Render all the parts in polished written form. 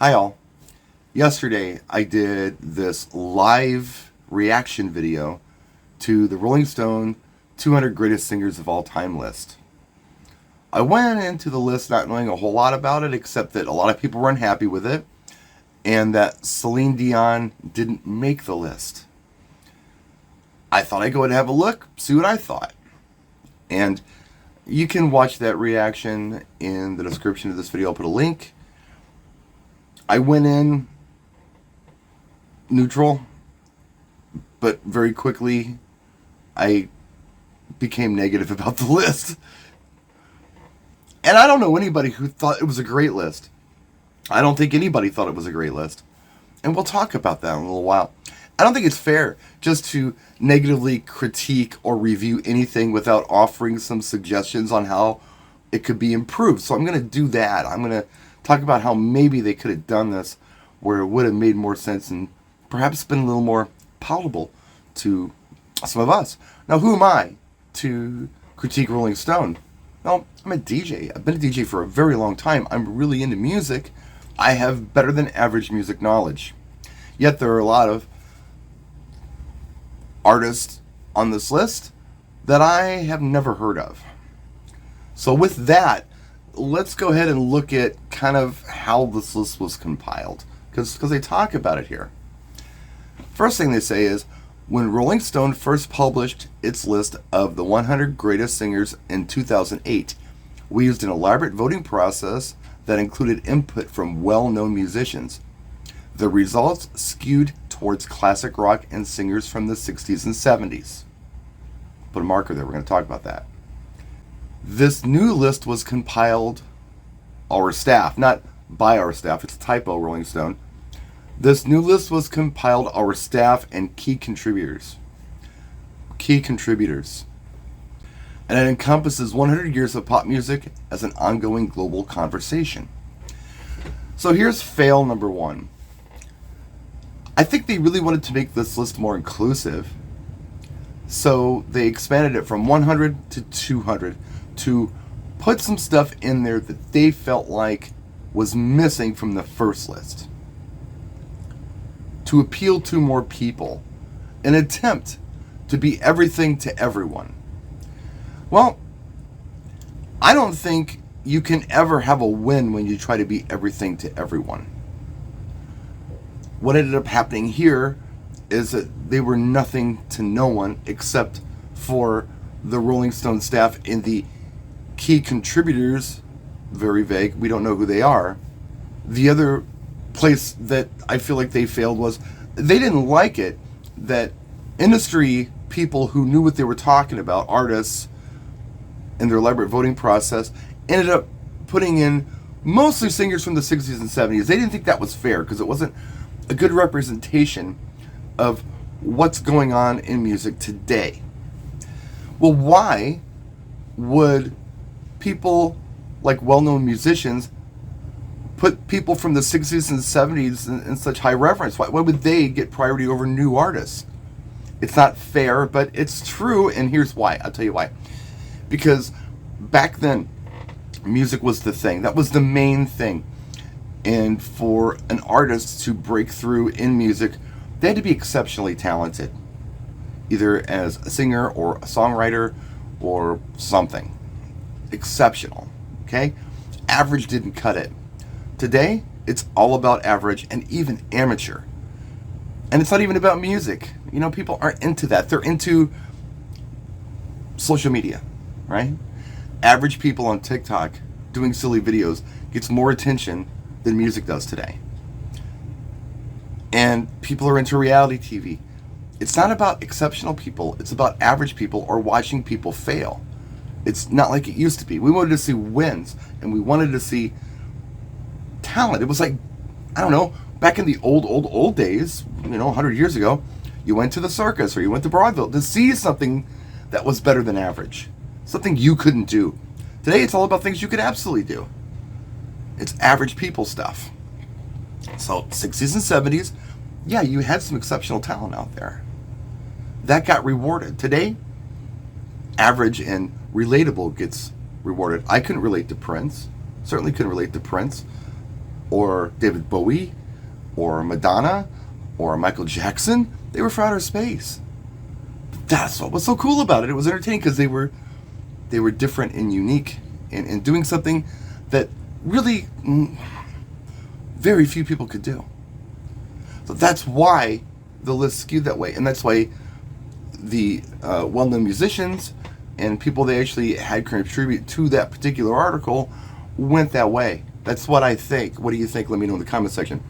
Hi all. Yesterday I did this live reaction video to the Rolling Stone 200 Greatest Singers of All Time list. I went into the list not knowing a whole lot about it, except that a lot of people were unhappy with it and that Celine Dion didn't make the list. I thought I'd go and have a look, see what I thought. And you can watch that reaction in the description of this video. I'll put a link. I went in neutral, but very quickly I became negative about the list. And I don't know anybody who thought it was a great list. I don't think anybody thought it was a great list. And we'll talk about that in a little while. I don't think it's fair just to negatively critique or review anything without offering some suggestions on how it could be improved. So I'm going to do that. I'm going to talk about how maybe they could have done this where it would have made more sense and perhaps been a little more palatable to some of us. Now, who am I to critique Rolling Stone? Well, I'm a DJ. I've been a DJ for a very long time. I'm really into music. I have better than average music knowledge. Yet there are a lot of artists on this list that I have never heard of. So with that, let's go ahead and look at kind of how this list was compiled, because they talk about it here. First thing they say is, when Rolling Stone first published its list of the 100 greatest singers in 2008, we used an elaborate voting process that included input from well-known musicians. The results skewed towards classic rock and singers from the 60s and 70s. Put a marker there, we're going to talk about that. This new list was compiled, our staff, not by our staff, it's a typo, Rolling Stone. This new list was compiled our staff and key contributors. And it encompasses 100 years of pop music as an ongoing global conversation. So here's fail number one. I think they really wanted to make this list more inclusive. So they expanded it from 100 to 200 to put some stuff in there that they felt like was missing from the first list, to appeal to more people, an attempt to be everything to everyone. Well, I don't think you can ever have a win when you try to be everything to everyone. What ended up happening here is that they were nothing to no one except for the Rolling Stone staff and the key contributors. Very vague, we don't know who they are. The other place that I feel like they failed was they didn't like it that industry people who knew what they were talking about, artists, in their elaborate voting process, ended up putting in mostly singers from the 60s and 70s. They didn't think that was fair because it wasn't a good representation of what's going on in music today. Well, why would people like well-known musicians put people from the 60s and 70s in such high reverence? Why would they get priority over new artists? It's not fair, but it's true, and here's why. I'll tell you why. Because back then, music was the thing. That was the main thing. And for an artist to break through in music, they had to be exceptionally talented, either as a singer or a songwriter or something. Exceptional, okay? Average didn't cut it. Today, it's all about average and even amateur. And it's not even about music. You know, people aren't into that. They're into social media, right? Average people on TikTok doing silly videos gets more attention than music does today. And people are into reality TV. It's not about exceptional people. It's about average people or watching people fail. It's not like it used to be. We wanted to see wins, and we wanted to see talent. It was like, I don't know, back in the old days, 100 years ago, you went to the circus or you went to Broadville to see something that was better than average, something you couldn't do. Today, it's all about things you could absolutely do. It's average people stuff. So 60s and 70s, yeah, you had some exceptional talent out there. That got rewarded. Today, average and relatable gets rewarded. I couldn't relate to Prince. Certainly couldn't relate to Prince. or David Bowie or Madonna or Michael Jackson. They were from outer space. That's what was so cool about it. It was entertaining because they were different and unique and doing something that really very few people could do. So that's why the list skewed that way, and that's why the well-known musicians and people they actually had contribute to that particular article went that way. That's what I think. What do you think? Let me know in the comment section.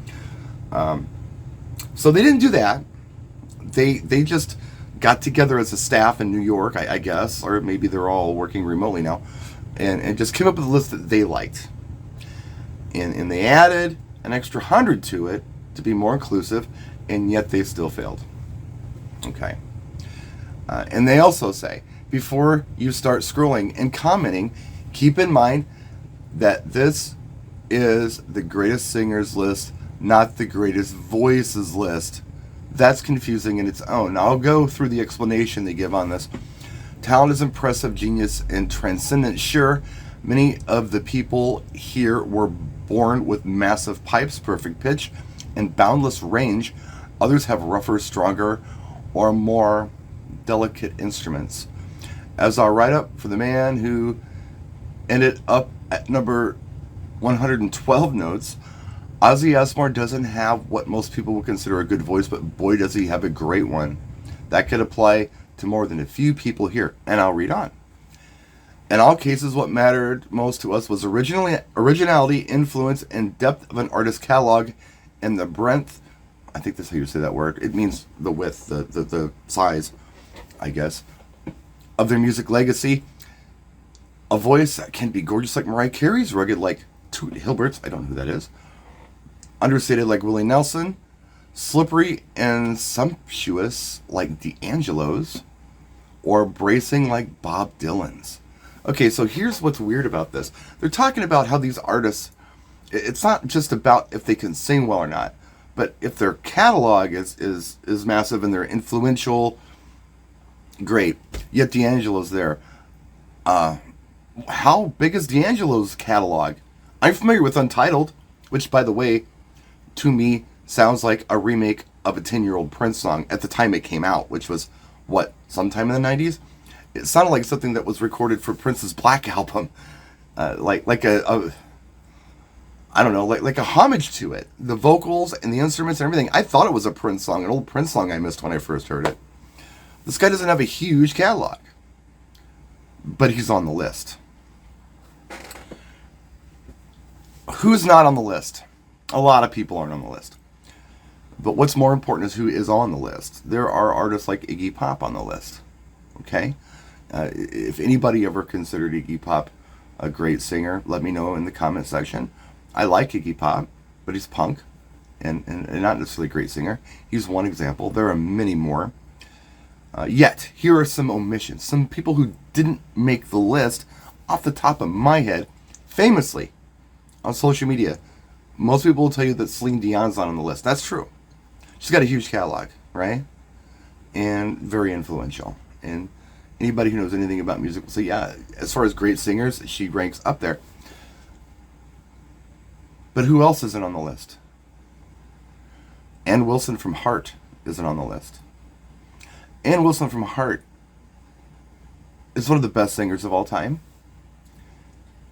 So they didn't do that. They just got together as a staff in New York, I guess, or maybe they're all working remotely now, and just came up with a list that they liked. And they added an extra 100 to it to be more inclusive, and yet they still failed. Okay. And they also say, before you start scrolling and commenting, keep in mind that this is the greatest singers list, not the greatest voices list. That's confusing in its own. Now, I'll go through the explanation they give on this. Talent is impressive, genius, and transcendent. Sure, many of the people here were born with massive pipes, perfect pitch, and boundless range. Others have rougher, stronger, or more delicate instruments. As our write-up for the man who ended up at number 112 notes, Ozzy Osbourne doesn't have what most people would consider a good voice, but boy does he have a great one. That could apply to more than a few people here, and I'll read on. In all cases, what mattered most to us was originality, influence, and depth of an artist's catalog, and the breadth, I think that's how you say that word, it means the width, the size, I guess, of their music legacy. A voice that can be gorgeous like Mariah Carey's, rugged like Toot Hilbert's, I don't know who that is, understated like Willie Nelson, slippery and sumptuous like D'Angelo's, or bracing like Bob Dylan's. Okay, so here's what's weird about this. They're talking about how these artists, it's not just about if they can sing well or not, but if their catalog is massive and they're influential, great. Yet D'Angelo's there. How big is D'Angelo's catalog? I'm familiar with Untitled, which, by the way, to me, sounds like a remake of a 10-year-old Prince song at the time it came out, which was, what, sometime in the 90s? It sounded like something that was recorded for Prince's Black Album. Like a I don't know, like a homage to it. The vocals and the instruments and everything. I thought it was a Prince song, an old Prince song I missed when I first heard it. This guy doesn't have a huge catalog, but he's on the list. Who's not on the list? A lot of people aren't on the list. But what's more important is who is on the list. There are artists like Iggy Pop on the list. Okay? If anybody ever considered Iggy Pop a great singer, let me know in the comment section. I like Iggy Pop, but he's punk and not necessarily a great singer. He's one example. There are many more. Yet, here are some omissions. Some people who didn't make the list off the top of my head, famously, on social media. Most people will tell you that Celine Dion's not on the list. That's true. She's got a huge catalog, right? And very influential. And anybody who knows anything about music will say, yeah, as far as great singers, she ranks up there. But who else isn't on the list? Ann Wilson from Heart isn't on the list. Ann Wilson from Heart is one of the best singers of all time.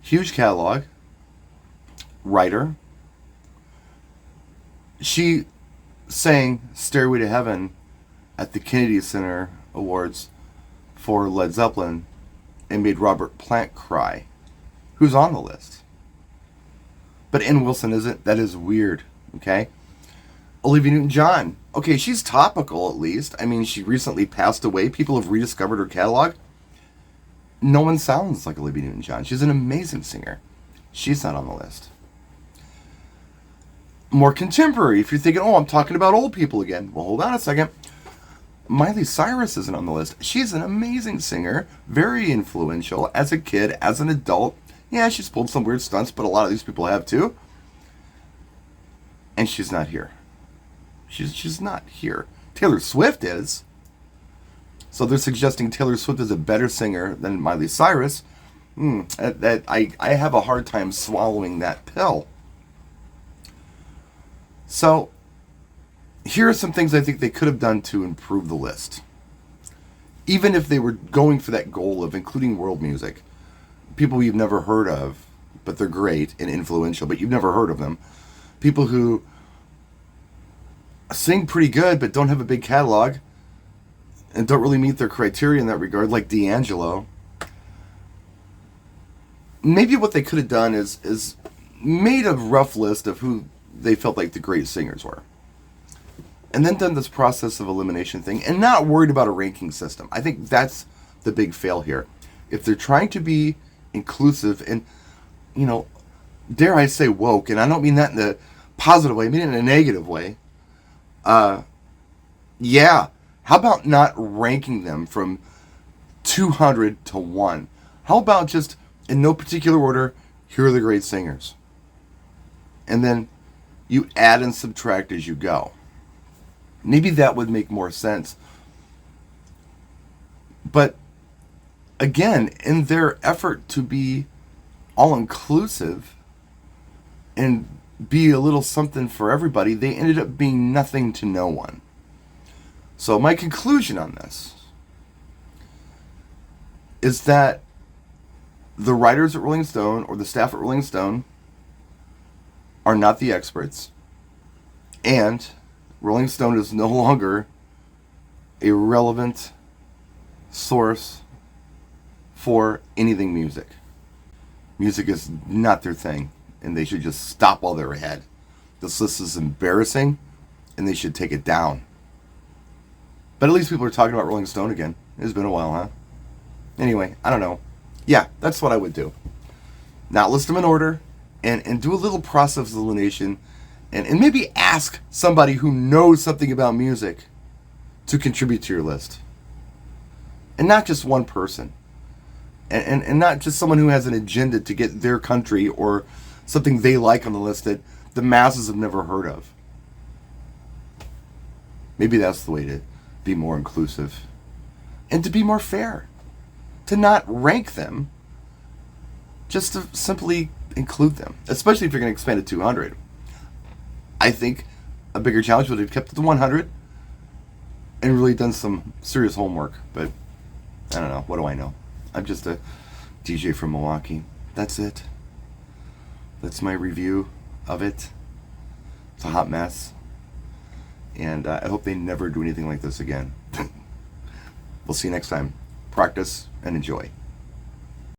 Huge catalog. Writer. She sang Stairway to Heaven at the Kennedy Center Awards for Led Zeppelin and made Robert Plant cry, who's on the list. But Ann Wilson isn't. That is weird, okay? Olivia Newton-John. Okay, she's topical at least. I mean, she recently passed away. People have rediscovered her catalog. No one sounds like Olivia Newton-John. She's an amazing singer. She's not on the list. More contemporary. If you're thinking, oh, I'm talking about old people again. Well, hold on a second. Miley Cyrus isn't on the list. She's an amazing singer. Very influential as a kid, as an adult. Yeah, she's pulled some weird stunts, but a lot of these people have too. And she's not here. She's not here. Taylor Swift is. So they're suggesting Taylor Swift is a better singer than Miley Cyrus. I have a hard time swallowing that pill. So, here are some things I think they could have done to improve the list. Even if they were going for that goal of including world music, people you've never heard of, but they're great and influential, but you've never heard of them. People who sing pretty good, but don't have a big catalog and don't really meet their criteria in that regard, like D'Angelo. Maybe what they could have done is made a rough list of who they felt like the great singers were. And then done this process of elimination thing and not worried about a ranking system. I think that's the big fail here. If they're trying to be inclusive and, dare I say woke, and I don't mean that in a positive way, I mean it in a negative way. Yeah. How about not ranking them from 200 to 1? How about just, in no particular order, here are the great singers. And then you add and subtract as you go. Maybe that would make more sense. But again, in their effort to be all-inclusive and be a little something for everybody, they ended up being nothing to no one. So my conclusion on this is that the writers at Rolling Stone or the staff at Rolling Stone are not the experts, and Rolling Stone is no longer a relevant source for anything music. Music is not their thing, and they should just stop while they're ahead. This list is embarrassing, and they should take it down. But at least people are talking about Rolling Stone again. It's been a while, huh? Anyway, I don't know. Yeah, that's what I would do. Not list them in order, and do a little process of elimination, and maybe ask somebody who knows something about music to contribute to your list. And not just one person. And not just someone who has an agenda to get their country or something they like on the list that the masses have never heard of. Maybe that's the way to be more inclusive. And to be more fair. To not rank them, just to simply include them. Especially if you're going to expand it to 200. I think a bigger challenge would have kept it to 100 and really done some serious homework. But I don't know. What do I know? I'm just a DJ from Milwaukee. That's it. That's my review of it. It's a hot mess. And I hope they never do anything like this again. We'll see you next time. Practice and enjoy.